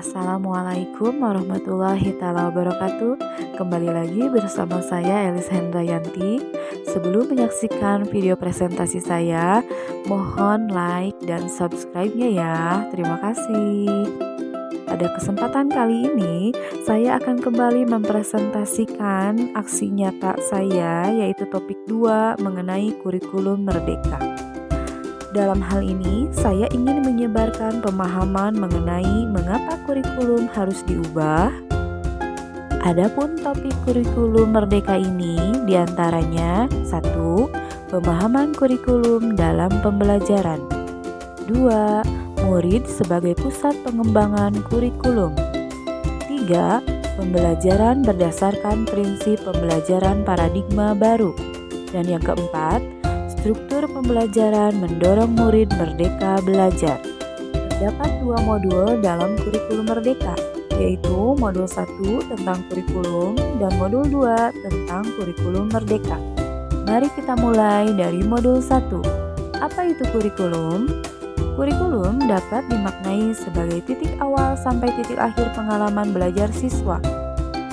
Assalamualaikum warahmatullahi taala wabarakatuh. Kembali lagi bersama saya Elis Hendrayanti. Sebelum menyaksikan video presentasi saya, mohon like dan subscribe-nya ya. Terima kasih. Pada kesempatan kali ini, saya akan kembali mempresentasikan aksi nyata saya, yaitu topik 2 mengenai kurikulum merdeka. Dalam hal ini, saya ingin menyebarkan pemahaman mengenai mengapa kurikulum harus diubah. Adapun topik kurikulum merdeka ini diantaranya 1. Pemahaman kurikulum dalam pembelajaran. 2. Murid sebagai pusat pengembangan kurikulum. 3. Pembelajaran berdasarkan prinsip pembelajaran paradigma baru. Dan yang keempat, struktur pembelajaran mendorong murid merdeka belajar. Terdapat 2 modul dalam kurikulum merdeka, yaitu modul 1 tentang kurikulum dan modul 2 tentang kurikulum merdeka. Mari kita mulai dari modul 1. Apa itu kurikulum? Kurikulum dapat dimaknai sebagai titik awal sampai titik akhir pengalaman belajar siswa.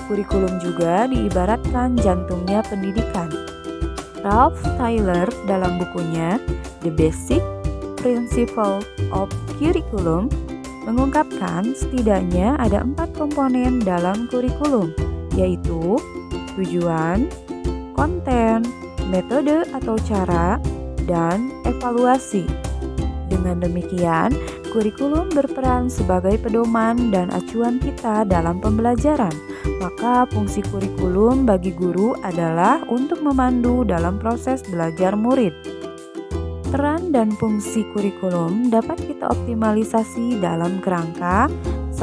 Kurikulum juga diibaratkan jantungnya pendidikan. Ralph Tyler dalam bukunya The Basic Principles of Curriculum mengungkapkan setidaknya ada 4 komponen dalam kurikulum, yaitu tujuan, konten, metode atau cara, dan evaluasi. Dengan demikian, kurikulum berperan sebagai pedoman dan acuan kita dalam pembelajaran. Maka fungsi kurikulum bagi guru adalah untuk memandu dalam proses belajar murid. Peran dan fungsi kurikulum dapat kita optimalisasi dalam kerangka 1.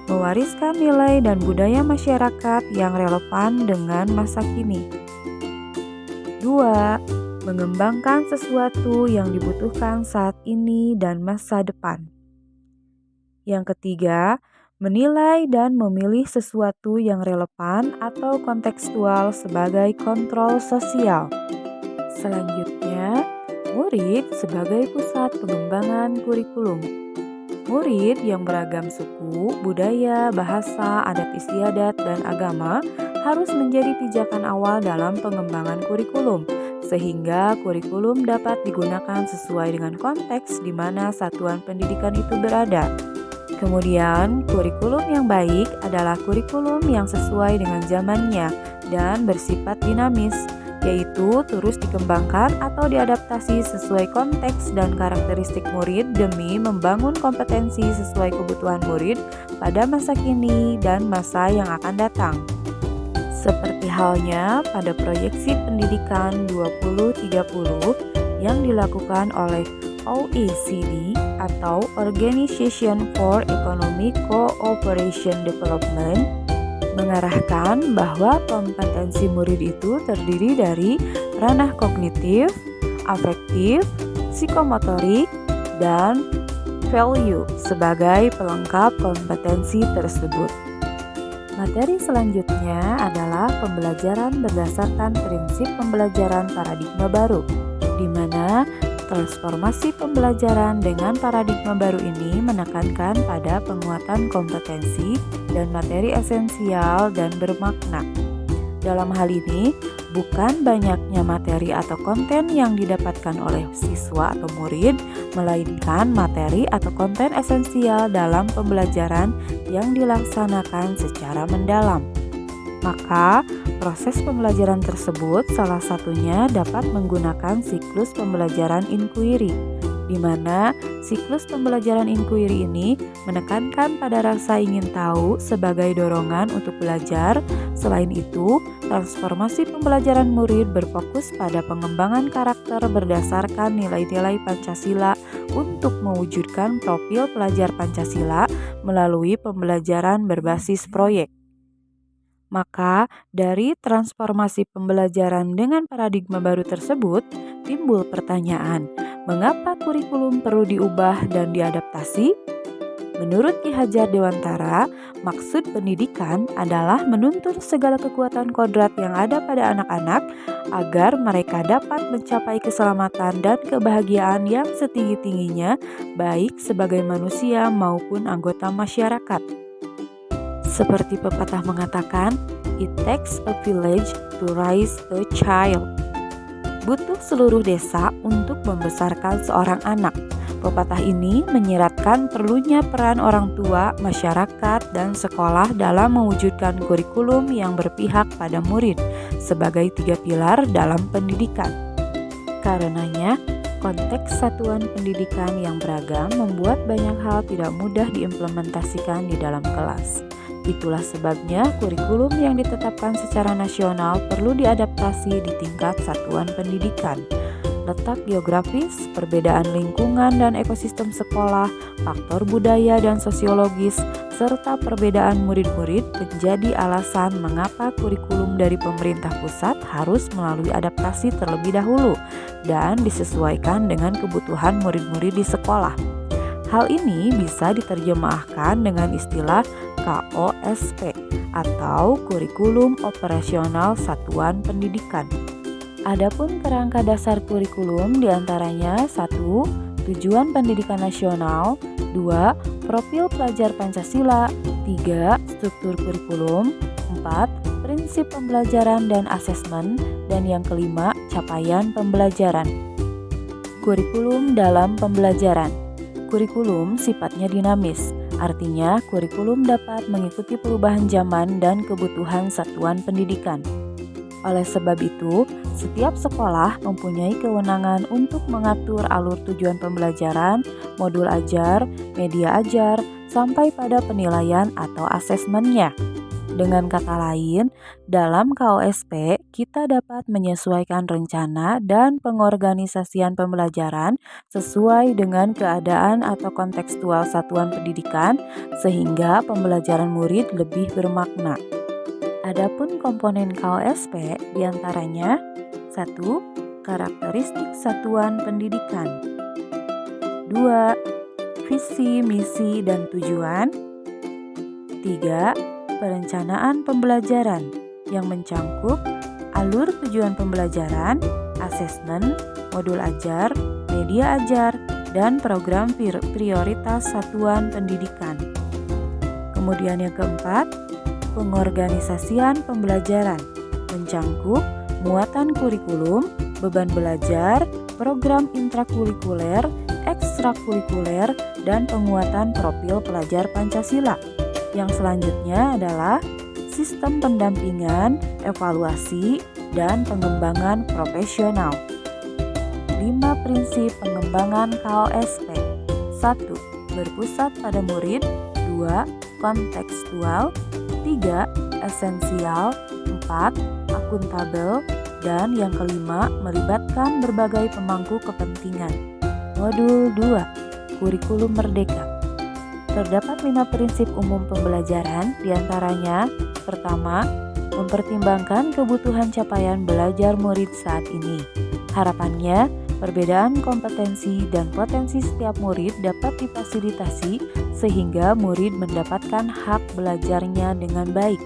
Mewariskan nilai dan budaya masyarakat yang relevan dengan masa kini. 2. Mengembangkan sesuatu yang dibutuhkan saat ini dan masa depan. Yang ketiga, menilai dan memilih sesuatu yang relevan atau kontekstual sebagai kontrol sosial. Selanjutnya, murid sebagai pusat pengembangan kurikulum. Murid yang beragam suku, budaya, bahasa, adat istiadat, dan agama harus menjadi pijakan awal dalam pengembangan kurikulum, sehingga kurikulum dapat digunakan sesuai dengan konteks di mana satuan pendidikan itu berada. Kemudian, kurikulum yang baik adalah kurikulum yang sesuai dengan zamannya dan bersifat dinamis, yaitu terus dikembangkan atau diadaptasi sesuai konteks dan karakteristik murid demi membangun kompetensi sesuai kebutuhan murid pada masa kini dan masa yang akan datang. Seperti halnya pada proyeksi pendidikan 2030 yang dilakukan oleh OECD atau Organization for Economic Cooperation Development, mengarahkan bahwa kompetensi murid itu terdiri dari ranah kognitif, afektif, psikomotorik, dan value sebagai pelengkap kompetensi tersebut. Materi selanjutnya adalah pembelajaran berdasarkan prinsip pembelajaran paradigma baru, di mana transformasi pembelajaran dengan paradigma baru ini menekankan pada penguatan kompetensi dan materi esensial dan bermakna. Dalam hal ini, bukan banyaknya materi atau konten yang didapatkan oleh siswa atau murid, melainkan materi atau konten esensial dalam pembelajaran yang dilaksanakan secara mendalam. Maka, proses pembelajaran tersebut salah satunya dapat menggunakan siklus pembelajaran inquiry, di mana siklus pembelajaran inquiry ini menekankan pada rasa ingin tahu sebagai dorongan untuk belajar. Selain itu, transformasi pembelajaran murid berfokus pada pengembangan karakter berdasarkan nilai-nilai Pancasila untuk mewujudkan profil pelajar Pancasila melalui pembelajaran berbasis proyek. Maka, dari transformasi pembelajaran dengan paradigma baru tersebut, timbul pertanyaan, mengapa kurikulum perlu diubah dan diadaptasi? Menurut Ki Hajar Dewantara, maksud pendidikan adalah menuntun segala kekuatan kodrat yang ada pada anak-anak agar mereka dapat mencapai keselamatan dan kebahagiaan yang setinggi-tingginya, baik sebagai manusia maupun anggota masyarakat. Seperti pepatah mengatakan, "It takes a village to raise a child." Butuh seluruh desa untuk membesarkan seorang anak. Pepatah ini menyiratkan perlunya peran orang tua, masyarakat, dan sekolah dalam mewujudkan kurikulum yang berpihak pada murid sebagai 3 pilar dalam pendidikan. Karenanya, konteks satuan pendidikan yang beragam membuat banyak hal tidak mudah diimplementasikan di dalam kelas. Itulah sebabnya kurikulum yang ditetapkan secara nasional perlu diadaptasi di tingkat satuan pendidikan. Letak geografis, perbedaan lingkungan dan ekosistem sekolah, faktor budaya dan sosiologis, serta perbedaan murid-murid menjadi alasan mengapa kurikulum dari pemerintah pusat harus melalui adaptasi terlebih dahulu dan disesuaikan dengan kebutuhan murid-murid di sekolah. Hal ini bisa diterjemahkan dengan istilah KOSP atau Kurikulum Operasional Satuan Pendidikan. Adapun kerangka dasar kurikulum diantaranya 1. Tujuan pendidikan nasional, 2. Profil pelajar Pancasila, 3. Struktur kurikulum, 4. Prinsip pembelajaran dan asesmen, dan yang kelima, capaian pembelajaran. Kurikulum dalam pembelajaran. Kurikulum sifatnya dinamis, artinya kurikulum dapat mengikuti perubahan zaman dan kebutuhan satuan pendidikan. Oleh sebab itu, setiap sekolah mempunyai kewenangan untuk mengatur alur tujuan pembelajaran, modul ajar, media ajar, sampai pada penilaian atau asesmennya. Dengan kata lain, dalam KOSP kita dapat menyesuaikan rencana dan pengorganisasian pembelajaran sesuai dengan keadaan atau kontekstual satuan pendidikan sehingga pembelajaran murid lebih bermakna. Adapun komponen KOSP diantaranya 1. Karakteristik satuan pendidikan, 2. Visi, misi, dan tujuan, 3. Perencanaan pembelajaran yang mencangkup alur tujuan pembelajaran, asesmen, modul ajar, media ajar, dan program prioritas satuan pendidikan. Kemudian yang keempat, pengorganisasian pembelajaran mencangkup muatan kurikulum, beban belajar, program intrakurikuler, ekstrakurikuler, dan penguatan profil pelajar Pancasila. Yang selanjutnya adalah sistem pendampingan, evaluasi, dan pengembangan profesional. 5 prinsip pengembangan KOSP. 1. Berpusat pada murid. 2. Kontekstual. 3. Esensial. 4. Akuntabel. Dan yang kelima, melibatkan berbagai pemangku kepentingan. Modul 2. Kurikulum Merdeka. Terdapat 5 prinsip umum pembelajaran, diantaranya: pertama, mempertimbangkan kebutuhan capaian belajar murid saat ini. Harapannya, perbedaan kompetensi dan potensi setiap murid dapat difasilitasi sehingga murid mendapatkan hak belajarnya dengan baik.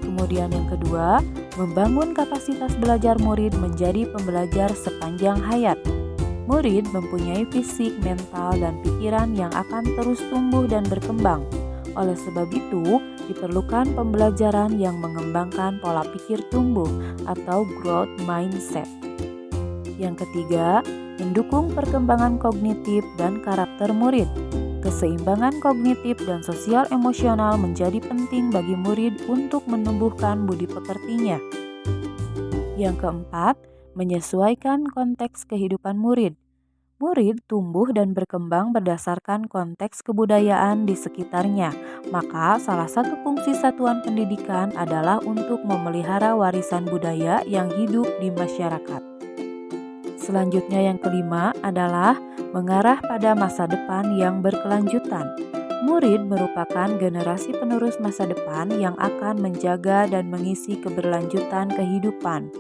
Kemudian yang kedua, membangun kapasitas belajar murid menjadi pembelajar sepanjang hayat. Murid mempunyai fisik, mental, dan pikiran yang akan terus tumbuh dan berkembang. Oleh sebab itu, diperlukan pembelajaran yang mengembangkan pola pikir tumbuh atau growth mindset. Yang ketiga, mendukung perkembangan kognitif dan karakter murid. Keseimbangan kognitif dan sosial emosional menjadi penting bagi murid untuk menumbuhkan budi pekertinya. Yang keempat, menyesuaikan konteks kehidupan murid. Murid tumbuh dan berkembang berdasarkan konteks kebudayaan di sekitarnya, maka salah satu fungsi satuan pendidikan adalah untuk memelihara warisan budaya yang hidup di masyarakat. Selanjutnya yang kelima adalah mengarah pada masa depan yang berkelanjutan. Murid merupakan generasi penerus masa depan yang akan menjaga dan mengisi keberlanjutan kehidupan.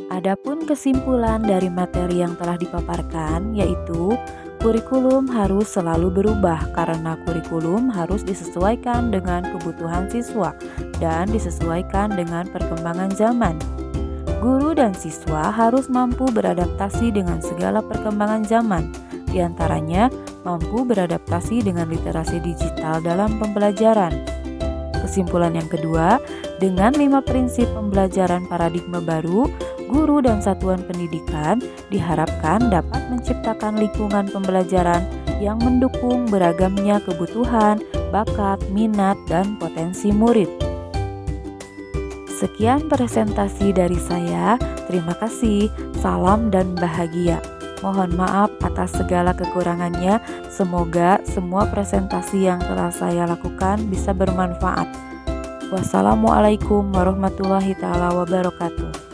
Adapun kesimpulan dari materi yang telah dipaparkan yaitu Kurikulum harus selalu berubah karena kurikulum harus disesuaikan dengan kebutuhan siswa dan disesuaikan dengan perkembangan zaman. Guru dan siswa harus mampu beradaptasi dengan segala perkembangan zaman, di antaranya mampu beradaptasi dengan literasi digital dalam pembelajaran. Kesimpulan yang kedua, dengan 5 prinsip pembelajaran paradigma baru, guru dan satuan pendidikan diharapkan dapat menciptakan lingkungan pembelajaran yang mendukung beragamnya kebutuhan, bakat, minat, dan potensi murid. Sekian presentasi dari saya. Terima kasih. Salam dan bahagia. Mohon maaf atas segala kekurangannya. Semoga semua presentasi yang telah saya lakukan bisa bermanfaat. Wassalamualaikum warahmatullahi wabarakatuh.